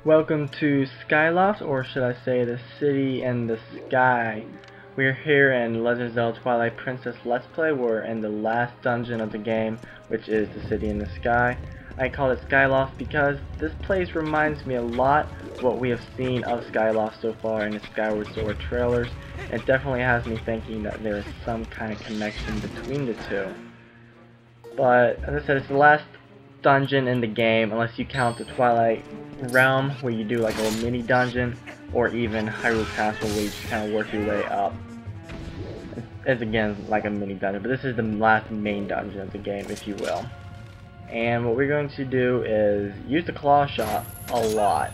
Welcome to Skyloft, or should I say the city in the sky. We're here in Legend of Zelda Twilight Princess Let's Play. We're in the last dungeon of the game, which is the city in the sky. I call it Skyloft because this place reminds me a lot of what we have seen of Skyloft so far in the Skyward Sword trailers. It definitely has me thinking that there is some kind of connection between the two. But as I said, it's the last dungeon in the game, unless you count the Twilight Realm, where you do like a little mini dungeon, or even Hyrule Castle, where you just kind of work your way up. It's again like a mini dungeon, but this is the last main dungeon of the game, if you will. And what we're going to do is use the claw shot a lot.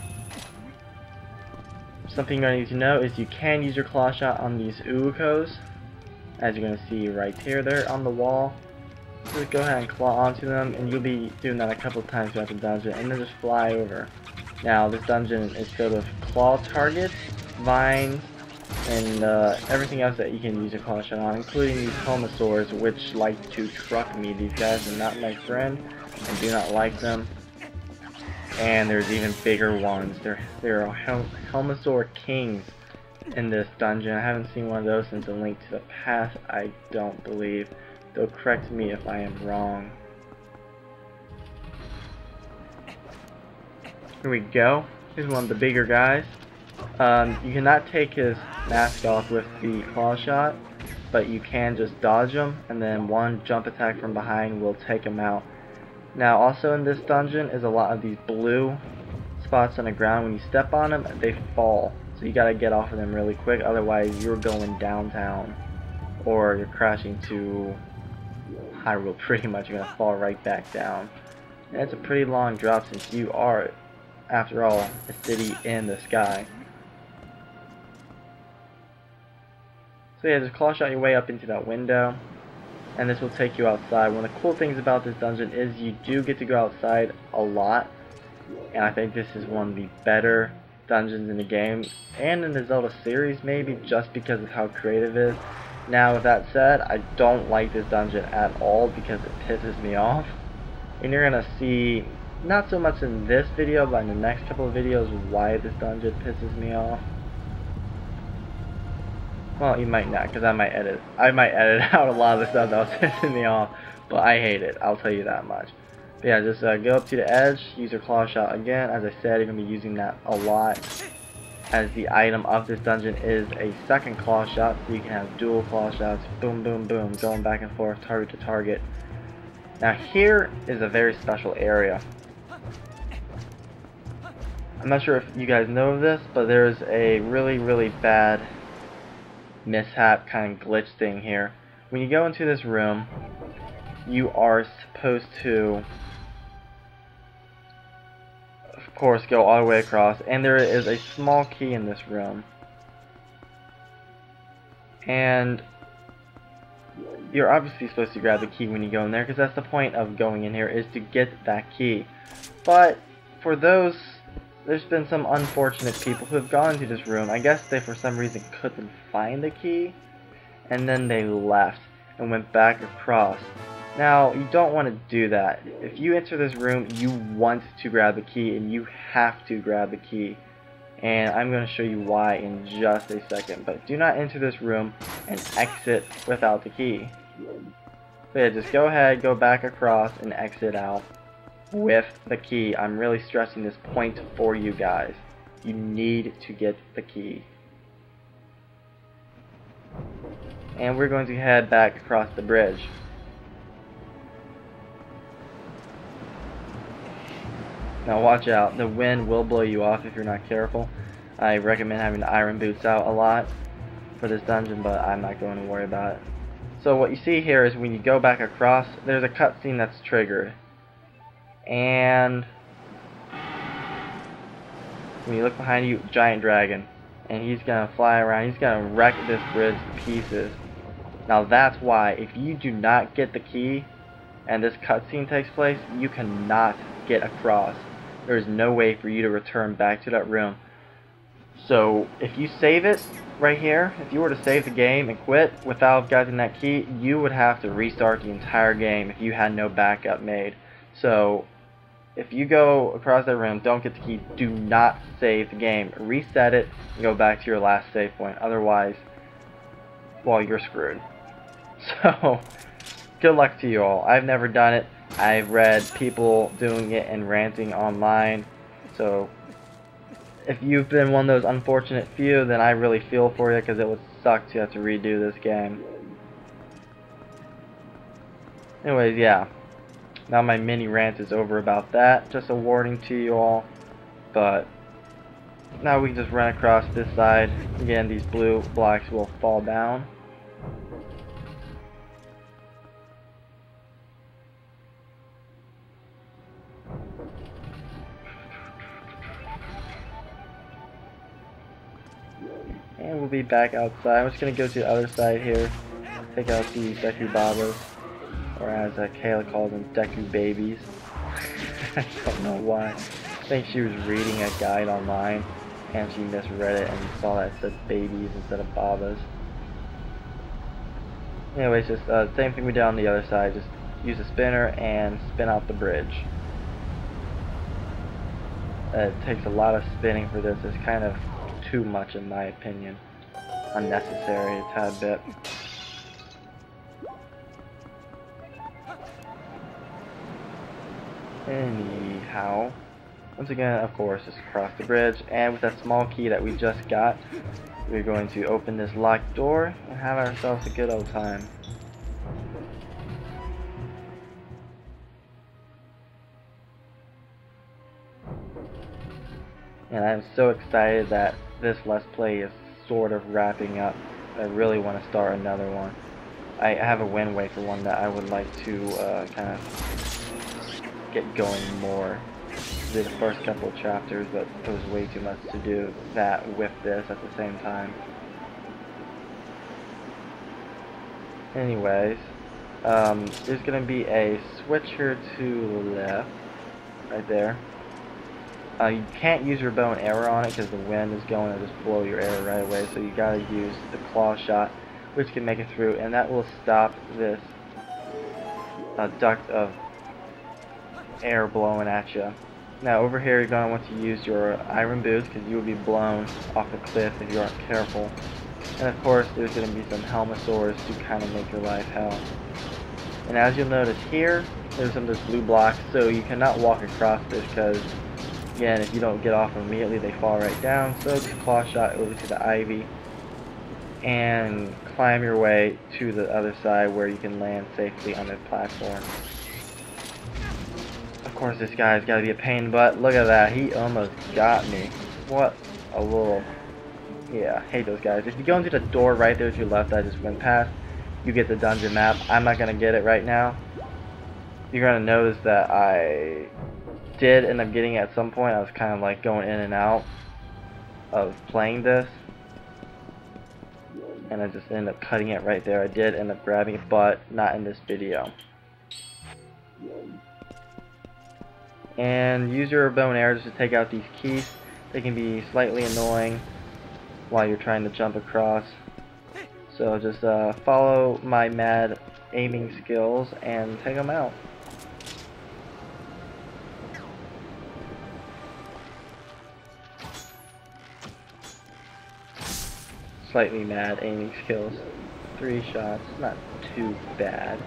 Something you're going to need to know is you can use your claw shot on these Uukos, as you're going to see right here. They're on the wall. Just go ahead and claw onto them, and you'll be doing that a couple times throughout the dungeon, and then just fly over. Now, this dungeon is filled with claw targets, vines, and everything else that you can use a claw shot on, including these Helmosaurs, which like to truck me. These guys are not my friend. I do not like them. And there's even bigger ones. There are Helmosaur kings in this dungeon. I haven't seen one of those since A Link to the Past, I don't believe. They'll correct me if I am wrong. Here we go. Here's one of the bigger guys. You cannot take his mask off with the claw shot, but you can just dodge him, and then one jump attack from behind will take him out. Now, also in this dungeon is a lot of these blue spots on the ground. When you step on them, they fall. So you gotta get off of them really quick, otherwise you're going downtown, or you're crashing to Hyrule. Pretty much, you're gonna fall right back down. And it's a pretty long drop since you are, after all, a city in the sky. So yeah, just claw shot your way up into that window, and this will take you outside. One of the cool things about this dungeon is you do get to go outside a lot, and I think this is one of the better dungeons in the game, and in the Zelda series maybe, just because of how creative it is. Now, with that said, I don't like this dungeon at all because it pisses me off. And you're going to see, not so much in this video, but in the next couple of videos, why this dungeon pisses me off. Well, you might not, because I might edit out a lot of the stuff that was pissing me off, but I hate it, I'll tell you that much. But yeah, just go up to the edge, use your claw shot again. As I said, you're going to be using that a lot, as the item of this dungeon is a second claw shot, so you can have dual claw shots, boom, boom, boom, going back and forth, target to target. Now here is a very special area. I'm not sure if you guys know of this, but there's a really bad mishap kind of glitch thing here. When you go into this room, you are supposed to, of course, go all the way across, and there is a small key in this room, and you're obviously supposed to grab the key when you go in there, because that's the point of going in here, is to get that key. But for those, there's been some unfortunate people who have gone into this room. I guess they for some reason couldn't find the key, and then they left and went back across. Now, you don't want to do that. If you enter this room, you want to grab the key, and you have to grab the key. And I'm going to show you why in just a second. But do not enter this room and exit without the key. So yeah, just go ahead, go back across, and exit out with the key. I'm really stressing this point for you guys. You need to get the key. And we're going to head back across the bridge. Now watch out, the wind will blow you off if you're not careful. I recommend having the iron boots out a lot for this dungeon, but I'm not going to worry about it. So what you see here is when you go back across, there's a cutscene that's triggered. And when you look behind you, giant dragon. And he's going to fly around, he's going to wreck this bridge to pieces. Now that's why, if you do not get the key, and this cutscene takes place, you cannot get across. There is no way for you to return back to that room. So if you save it right here, if you were to save the game and quit without getting that key, you would have to restart the entire game if you had no backup made. So If you go across that room, don't get the key, do not save the game. Reset it and go back to your last save point. Otherwise, well, you're screwed. So, good luck to you all. I've never done it. I've read people doing it and ranting online. So, if you've been one of those unfortunate few, then I really feel for you, because it would suck to have to redo this game. Anyways, yeah. Now my mini rant is over about that. Just a warning to you all. But now we can just run across this side. Again, these blue blocks will fall down. And we'll be back outside. I'm just going to go to the other side here. Take out these Deku Babas. Or as Kayla calls them, Deku babies. I don't know why. I think she was reading a guide online and she misread it and saw that it said babies instead of babas. Anyways, just same thing we did on the other side. Just use a spinner and spin out the bridge. It takes a lot of spinning for this. It's kind of too much in my opinion. Unnecessary a tad bit. Anyhow, once again, of course, just cross the bridge, and with that small key that we just got, we're going to open this locked door and have ourselves a good old time. And I'm so excited that this Let's Play is sort of wrapping up. I really want to start another one. I have a Wind Waker one that I would like to kind of get going more. Did the first couple of chapters, but it was way too much to do that with this at the same time. Anyways, there's gonna be a switcher to the left, right there. You can't use your bow and arrow on it because the wind is going to just blow your arrow right away, so you gotta use the claw shot, which can make it through, and that will stop this duct of air blowing at you. Now over here you're going to want to use your iron boots because you will be blown off the cliff if you aren't careful. And of course there's going to be some helmosaurs to kind of make your life hell. And as you'll notice here, there's some of those blue blocks, so you cannot walk across this because, again, if you don't get off immediately they fall right down. So just claw shot over to the ivy and climb your way to the other side where you can land safely on the platform. Of course this guy's got to be a pain in the butt. Look at that, he almost got me. What a little... yeah, hate those guys. If you go into the door right there to your left I just went past, you get the dungeon map. I'm not going to get it right now. You're going to notice that I did end up getting it at some point. I was kind of like going in and out of playing this. And I just ended up cutting it right there. I did end up grabbing it, but not in this video. And use your bow and arrow just to take out these keys. They can be slightly annoying while you're trying to jump across. So just follow my mad aiming skills and take them out. Slightly mad aiming skills. 3 shots, not too bad.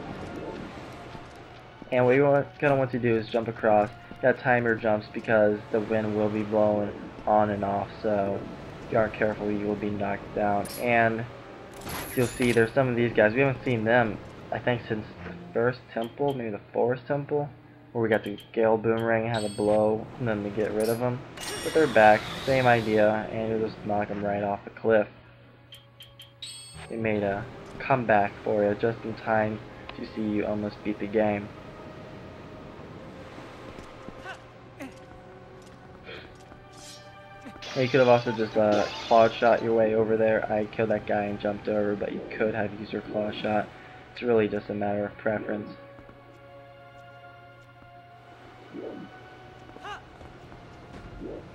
And what you're gonna want to do is jump across. You gotta time your jumps because the wind will be blowing on and off, so if you aren't careful you will be knocked down. And you'll see there's some of these guys, we haven't seen them I think since the first temple, maybe the forest temple, where we got the Gale Boomerang and had to blow and then to get rid of them. But they're back, same idea, and you'll just knock them right off the cliff. They made a comeback for you just in time to see you almost beat the game. You could have also just claw shot your way over there. I killed that guy and jumped over, but you could have used your claw shot. It's really just a matter of preference.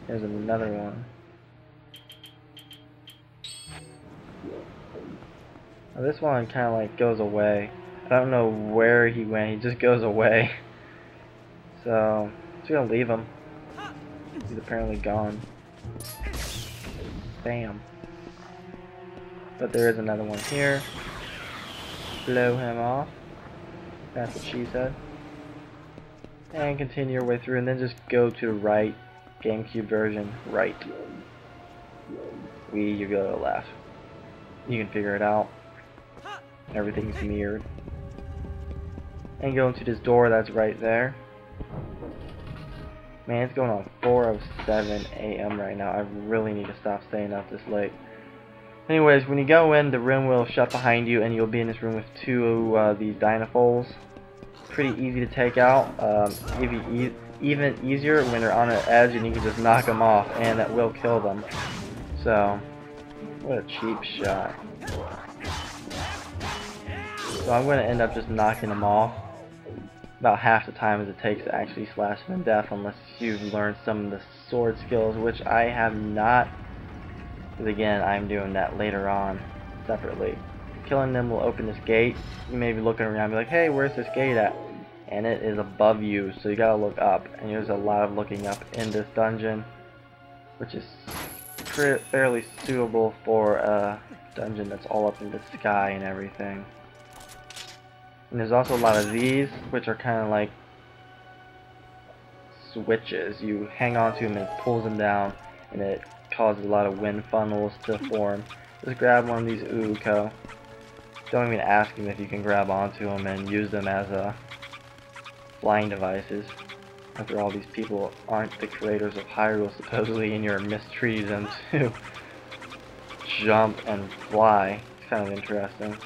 There's another one. Now this one kind of like goes away. I don't know where he went. He just goes away. So Just gonna leave him. He's apparently gone. Bam. But there is another one here. Blow him off. That's what she said. And continue your way through, and then just go to the right. GameCube version, right. Wii, you go to the left. You can figure it out. Everything's mirrored. And go into this door that's right there. Man, it's going on 4:07 a.m. right now. I really need to stop staying up this late. Anyways, when you go in, the room will shut behind you, and you'll be in this room with two of these Dynafoals. Pretty easy to take out. Even easier when they're on an edge, and you can just knock them off, and that will kill them. So, what a cheap shot. So I'm going to end up just knocking them off about half the time as it takes to actually slash them to death, unless you've learned some of the sword skills, which I have not. Because again, I'm doing that later on, separately. Killing them will open this gate. You may be looking around and be like, hey, where's this gate at? And it is above you, so you gotta look up. And there's a lot of looking up in this dungeon, which is fairly suitable for a dungeon that's all up in the sky and everything. And there's also a lot of these, which are kind of like switches. You hang on to them and it pulls them down, and it causes a lot of wind funnels to form. Just grab one of these Uko. Don't even ask them if you can grab onto them and use them as flying devices. After all, these people aren't the creators of Hyrule supposedly, and you're mistreating them to jump and fly. It's kind of interesting.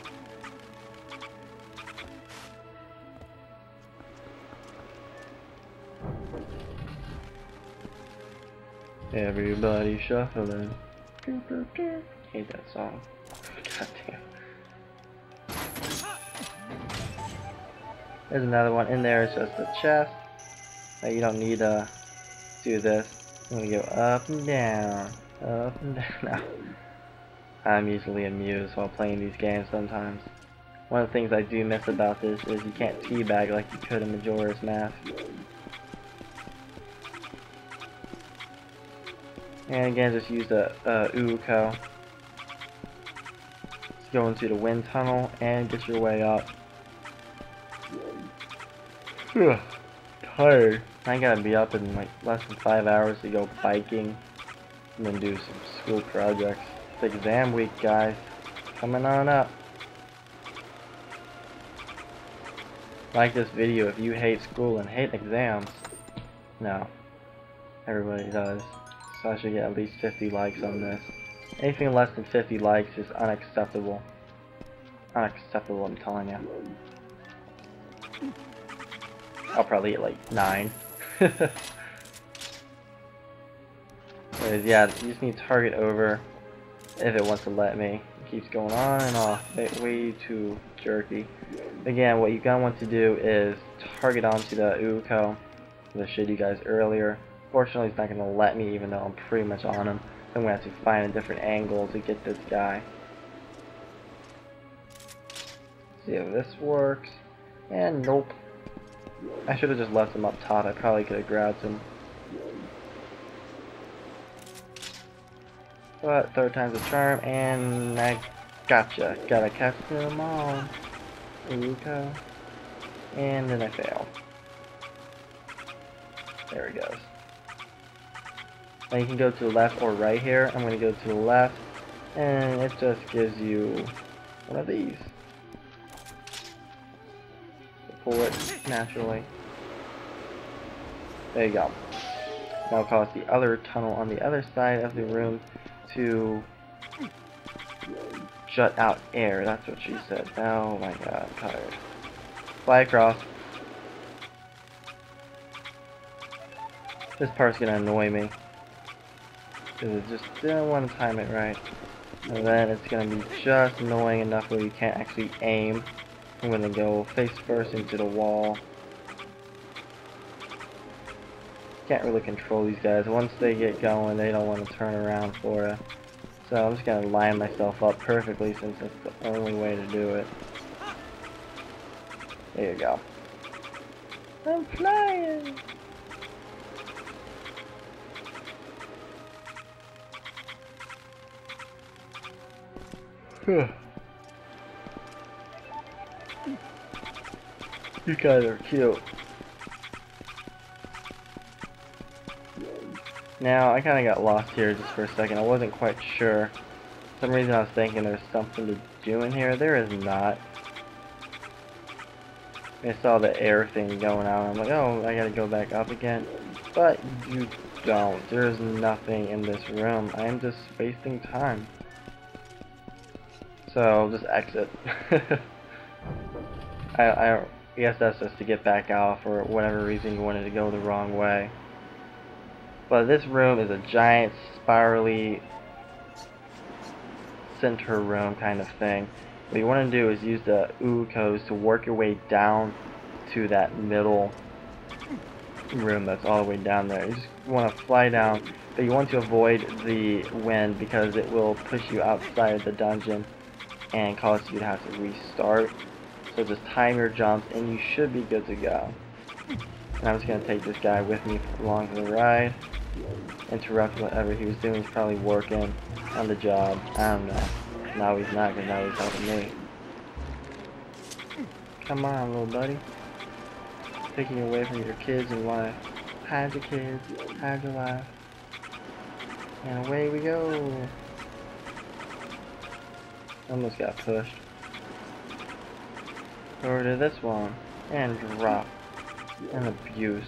Everybody shuffling. Hate that song. God damn. There's another one in there. It's just a chest. You don't need to do this. I'm gonna go up and down, up and down. Now, I'm usually amused while playing these games sometimes. One of the things I do miss about this is you can't teabag like you could in Majora's Mask. And again, just use the Uko. Just go into the wind tunnel and get your way up. Tired. I gotta be up in like less than 5 hours to go biking and then do some school projects. It's exam week, guys. Coming on up. Like this video if you hate school and hate exams. No. Everybody does. So I should get at least 50 likes on this. Anything less than 50 likes is unacceptable. Unacceptable, I'm telling you. I'll probably get like 9. But yeah, you just need to target over if it wants to let me. It keeps going on and off. Way too jerky. Again, what you're going to want to do is target onto the Uko, as I showed you guys earlier. Fortunately, it's not going to let me, even though I'm pretty much on him. So I'm going to have to find a different angle to get this guy. See if this works. And nope. I should have just left him up top. I probably could have grabbed him. But third time's a charm, and I gotcha. Gotta catch them all. Uko. And then I fail. There he goes. Now you can go to the left or right here. I'm going to go to the left, and it just gives you one of these. Pull it naturally. There you go. That'll cause the other tunnel on the other side of the room to shut out air. That's what she said. Oh my god, I'm tired. Fly across. This part's gonna annoy me, because it just didn't want to time it right. And then it's gonna be just annoying enough where you can't actually aim. I'm gonna go face first into the wall. Can't really control these guys. Once they get going, they don't want to turn around for it. So I'm just gonna line myself up perfectly, since that's the only way to do it. There you go. I'm flying! You guys are cute. Now, I kind of got lost here just for a second. I wasn't quite sure. For some reason I was thinking there's something to do in here. There is not. I saw the air thing going out. I'm like, oh, I gotta go back up again. But you don't. There's nothing in this room. I am just wasting time. So, just exit. I guess that's just to get back out for whatever reason you wanted to go the wrong way. But this room is a giant, spirally center room kind of thing. What you want to do is use the OO codes to work your way down to that middle room that's all the way down there. You just want to fly down, but you want to avoid the wind because it will push you outside of the dungeon and cause you to have to restart. So just time your jumps and you should be good to go. And I'm just going to take this guy with me along for the ride. Interrupt whatever he was doing. He's probably working on the job. I don't know. Now he's not, because now he's helping me. Come on, little buddy. Taking you away from your kids and wife. Hide your kids. Hide your wife. And away we go. Almost got pushed. Over to this one. And drop. And abuse.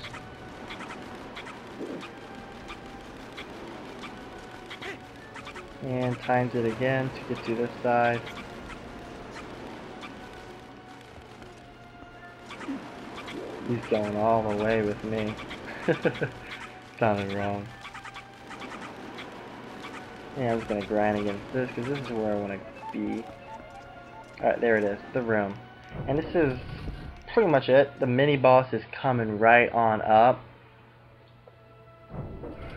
And times it again to get to this side. He's going all the way with me. Sounded wrong. Yeah, I'm just gonna grind against this because this is where I want to be. Alright, there it is, the room. And this is pretty much it. The mini boss is coming right on up.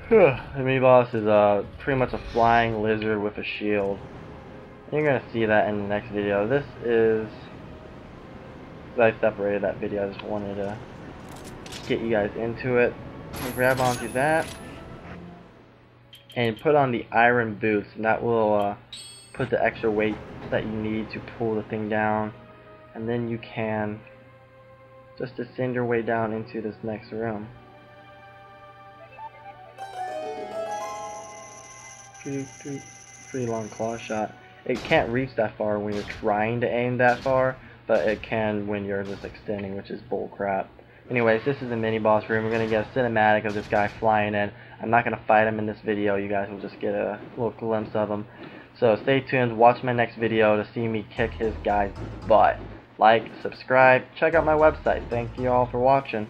The mini boss is pretty much a flying lizard with a shield. And you're gonna see that in the next video. This is, I separated that video. I just wanted to get you guys into it. So grab onto that and put on the iron boots, and that will put the extra weight that you need to pull the thing down. And then you can just descend your way down into this next room. Pretty long claw shot. It can't reach that far when you're trying to aim that far, but it can when you're just extending, which is bull crap. Anyways, this is the mini boss room. We're gonna get a cinematic of this guy flying in. I'm not gonna fight him in this video. You guys will just get a little glimpse of him. So stay tuned. Watch my next video to see me kick his guy's butt. Like, subscribe, check out my website. Thank you all for watching.